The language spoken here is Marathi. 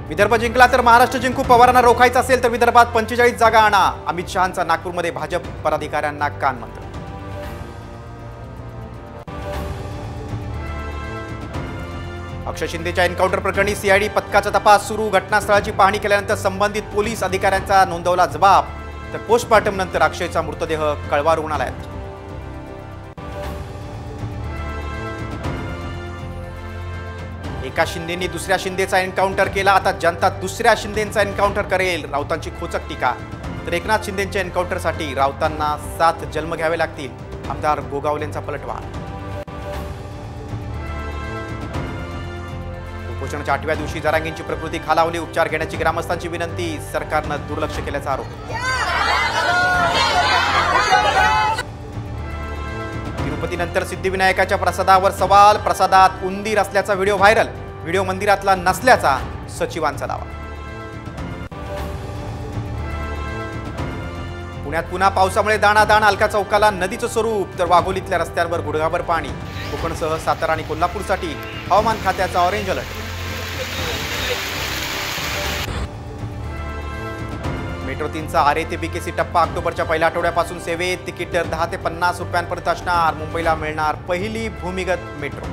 विदर्भ जिंकला तर महाराष्ट्र जिंकू, पवारांना रोखायचं असेल तर विदर्भात 45 जागा आणा, अमित शहांचा नागपूरमध्ये भाजप पदाधिकाऱ्यांना कानमंत्र. अक्षय शिंदेच्या एन्काउंटर प्रकरणी सीआयडी पथकाचा तपास सुरू. घटनास्थळाची पाहणी केल्यानंतर संबंधित पोलीस अधिकाऱ्यांचा नोंदवला जबाब. तर पोस्टमार्टम नंतर अक्षयचा मृतदेह कळवा रुग्णालयात. एका शिंदेनी दुसऱ्या शिंदेचा एन्काउंटर केला, आता जनता दुसऱ्या शिंदेचा एन्काउंटर करेल, राऊतांची खोचक टीका. तर एकनाथ शिंदेच्या एन्काउंटरसाठी राऊतांना 7 जन्म घ्यावे लागतील, आमदार गोगावलेंचा पलटवार. उपोषणाच्या 8व्या दिवशी जरांगींची प्रकृती खालावली, उपचार घेण्याची ग्रामस्थांची विनंती, सरकारनं दुर्लक्ष केल्याचा आरोप. तिरुपतीनंतर सिद्धिविनायकाच्या प्रसादावर सवाल, प्रसादात उंदीर असल्याचा व्हिडिओ व्हायरल, व्हिडिओ मंदिरातला नसल्याचा सचिवांचा दावा. पुण्यात पुन्हा पावसामुळे दाणादाण, अलका चौकाला नदीचं स्वरूप, तर वाघोलीतल्या रस्त्यांवर गुडघाभर पाणी. कोकणसह सातारा आणि कोल्हापूरसाठी हवामान खात्याचा ऑरेंज अलर्ट. मेट्रो 3चा आरे ते बीकेसी टप्पा ऑक्टोबरच्या पहिल्या आठवड्यापासून सेवेत. तिकीट दर 10 ते 50 रुपयांपर्यंत असणार. मुंबईला मिळणार पहिली भूमिगत मेट्रो.